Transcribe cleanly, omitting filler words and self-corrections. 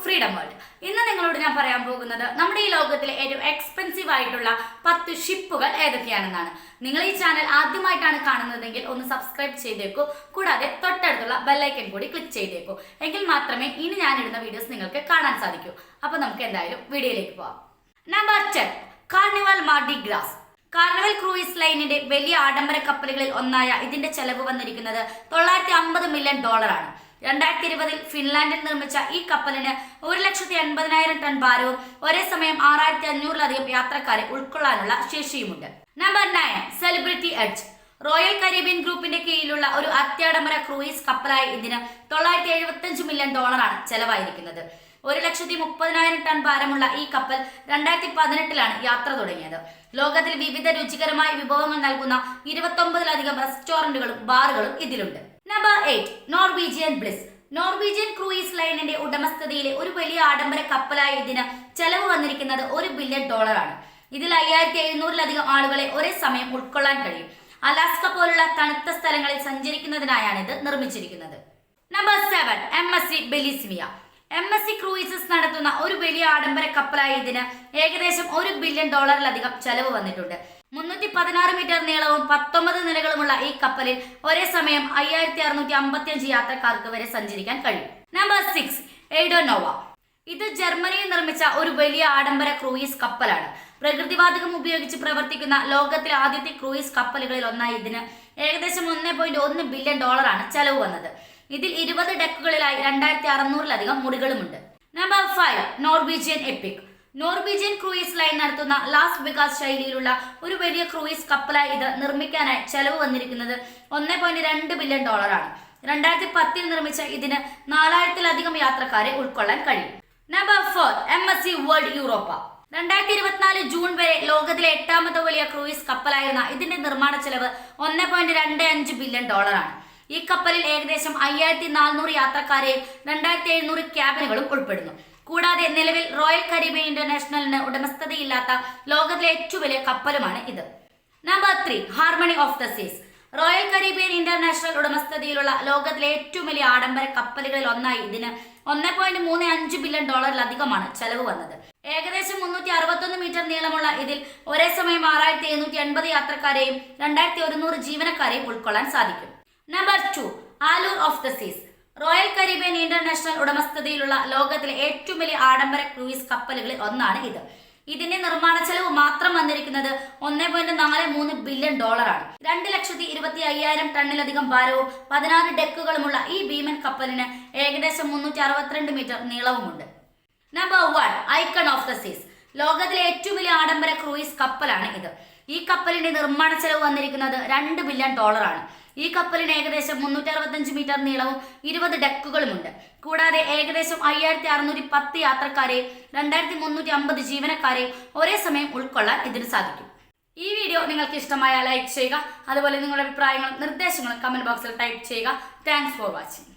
Freedom world. ഇന്ന് നിങ്ങളോട് ഞാൻ പറയാൻ പോകുന്നത് നമ്മുടെ ഈ ലോകത്തിലെ ഏറ്റവും എക്സ്പെൻസീവ് ആയിട്ടുള്ള 10 ഷിപ്പുകൾ ഏതൊക്കെയാണെന്നാണ്. നിങ്ങൾ ഈ ചാനൽ ആദ്യമായിട്ടാണ് കാണുന്നതെങ്കിൽ ഒന്ന് സബ്സ്ക്രൈബ് ചെയ്തേക്കൂ. കൂടാതെ തൊട്ടടുത്തുള്ള ബെല്ലൈക്കൻ കൂടി ക്ലിക്ക് ചെയ്തേക്കൂ. എങ്കിൽ മാത്രമേ ഇനി ഞാൻ ഇടുന്ന വീഡിയോസ് നിങ്ങൾക്ക് കാണാൻ സാധിക്കൂ. അപ്പോൾ നമുക്ക് എന്തായാലും വീഡിയോയിലേക്ക് പോവാം. Number 10, Carnival Mardi Gras. Carnival Cruise ലൈനിന്റെ വലിയ ആഡംബര കപ്പലുകളിൽ ഒന്നായ ഇതിന്റെ ചെലവ് വന്നിരിക്കുന്നത് $950 മില്യൺ ആണ്. 2020 ഫിൻലാൻഡിൽ നിർമ്മിച്ച ഈ കപ്പലിന് 1,80,000 ടൺ ഭാരവും ഒരേ സമയം 6,500-ലധികം യാത്രക്കാരെ ഉൾക്കൊള്ളാനുള്ള ശേഷിയുമുണ്ട്. Number 9, Celebrity Edge. Royal Caribbean ഗ്രൂപ്പിന്റെ കീഴിലുള്ള ഒരു അത്യാഡംബര ക്രൂയിസ് കപ്പലായ ഇതിന് $975 മില്യൺ ചെലവായിരിക്കുന്നത്. 1,30,000 ടൺ ഭാരമുള്ള ഈ കപ്പൽ 2018-ലാണ് യാത്ര തുടങ്ങിയത്. ലോകത്തിൽ വിവിധ രുചികരമായ വിഭവങ്ങൾ നൽകുന്ന 29-ലധികം റെസ്റ്റോറന്റുകളും ബാറുകളും ഇതിലുണ്ട്. Number 8, Norwegian bliss. Norwegian cruise ലൈനിന്റെ ഉടമസ്ഥതയിലെ ഒരു വലിയ ആഡംബര കപ്പലായ ഇതിന് ചെലവ് വന്നിരിക്കുന്നത് $1 ബില്യൺ ആണ്. ഇതിൽ 5,700-ലധികം ആളുകളെ ഒരേ സമയം ഉൾക്കൊള്ളാൻ കഴിയും. അലാസ്ക പോലുള്ള തണുത്ത സ്ഥലങ്ങളിൽ സഞ്ചരിക്കുന്നതിനായാണ് ഇത് നിർമ്മിച്ചിരിക്കുന്നത്. Number 7, MSC ബെലിസ്മിയ. MSC ക്രൂയിസസ് നടത്തുന്ന ഒരു വലിയ ആഡംബര കപ്പലായ ഇതിന് ഏകദേശം $1 ബില്യൺ ചെലവ് വന്നിട്ടുണ്ട്. 316 മീറ്റർ നീളവും 19 നിലകളുമുള്ള ഈ കപ്പലിൽ ഒരേ സമയം 5,655 യാത്രക്കാർക്ക് വരെ സഞ്ചരിക്കാൻ കഴിയും. നമ്പർ 6, എയ്ഡോനോവ. ഇത് ജർമ്മനിയിൽ നിർമ്മിച്ച ഒരു വലിയ ആഡംബര ക്രൂയിസ് കപ്പലാണ്. പ്രകൃതിവാതകം ഉപയോഗിച്ച് പ്രവർത്തിക്കുന്ന ലോകത്തിലെ ആദ്യത്തെ ക്രൂയിസ് കപ്പലുകളിൽ ഒന്നായി ഇതിന് ഏകദേശം $1.1 ബില്യൺ ആണ് ചെലവ് വന്നത്. ഇതിൽ 20 ഡെക്കുകളിലായി 2,600-ലധികം മുറികളുമുണ്ട്. Number 5, Norwegian Epic. Norwegian Cruise Line നടത്തുന്ന ലാസ് വെഗാസ് ശൈലിയിലുള്ള ഒരു വലിയ ക്രൂയിസ് കപ്പലായി ഇത് നിർമ്മിക്കാനായി ചെലവ് വന്നിരിക്കുന്നത് $1.2 ബില്യൺ ആണ്. 2010-ൽ നിർമ്മിച്ച ഇതിന് 4,000-ലധികം യാത്രക്കാരെ ഉൾക്കൊള്ളാൻ കഴിയും. Number 4, MSC world Europa. 2024 June വരെ ലോകത്തിലെ 8ാമത്തെ വലിയ ക്രൂയിസ് കപ്പലായിരുന്ന ഇതിന്റെ നിർമ്മാണ ചെലവ് $1.25 ബില്യൺ ആണ്. ഈ കപ്പലിൽ ഏകദേശം 5,400 യാത്രക്കാരെയും 2,700 ക്യാബിനുകളും ഉൾപ്പെടുന്നു. കൂടാതെ നിലവിൽ റോയൽ കരീബിയൻ ഇന്റർനാഷണലിന് ഉടമസ്ഥതയില്ലാത്ത ലോകത്തിലെ ഏറ്റവും വലിയ കപ്പലുമാണ് ഇത്. നമ്പർ 3, ഹാർമണി ഓഫ് ദ സീസ്. റോയൽ കരീബിയൻ ഇന്റർനാഷണൽ ഉടമസ്ഥതയിലുള്ള ലോകത്തിലെ ഏറ്റവും വലിയ ആഡംബര കപ്പലുകളിൽ ഒന്നായി ഇതിന് $1.35 ബില്യൺ ചെലവ് വന്നത്. ഏകദേശം 361 മീറ്റർ നീളമുള്ള ഇതിൽ ഒരേ സമയം 6,780 യാത്രക്കാരെയും 2,100 ജീവനക്കാരെയും ഉൾക്കൊള്ളാൻ സാധിക്കും. നമ്പർ 2, ആലൂർ ഓഫ് ദ സീസ്. റോയൽ കരീബിയൻ ഇന്റർനാഷണൽ ഉടമസ്ഥതയിലുള്ള ലോകത്തിലെ ഏറ്റവും വലിയ ആഡംബര ക്രൂയിസ് കപ്പലുകളിൽ ഒന്നാണ് ഇത്. ഇതിന്റെ നിർമ്മാണ ചെലവ് മാത്രം വന്നിരിക്കുന്നത് $1.43 ബില്യൺ ആണ്. 2,25,000 ടണ്ണിലധികം ഭാരവും 16 ഡെക്കുകളുമുള്ള ഈ ഭീമൻ കപ്പലിന് ഏകദേശം 362 മീറ്റർ നീളവുമുണ്ട്. Number 1, Icon of the Seas. ലോകത്തിലെ ഏറ്റവും വലിയ ആഡംബര ക്രൂയിസ് കപ്പലാണ് ഇത്. ഈ കപ്പലിന്റെ നിർമ്മാണ ചെലവ് വന്നിരിക്കുന്നത് $2 ബില്യൺ ആണ്. ഈ കപ്പലിന് ഏകദേശം 365 മീറ്റർ നീളവും 20 ഡെക്കുകളുമുണ്ട്. കൂടാതെ ഏകദേശം 5,610 യാത്രക്കാരെയും 2,350 ജീവനക്കാരെയും ഒരേ സമയം ഉൾക്കൊള്ളാൻ ഇതിന് സാധിക്കും. ഈ വീഡിയോ നിങ്ങൾക്ക് ഇഷ്ടമായ ലൈക്ക് ചെയ്യുക. അതുപോലെ നിങ്ങളുടെ അഭിപ്രായങ്ങളും നിർദ്ദേശങ്ങളും കമന്റ് ബോക്സിൽ ടൈപ്പ് ചെയ്യുക. Thanks for watching.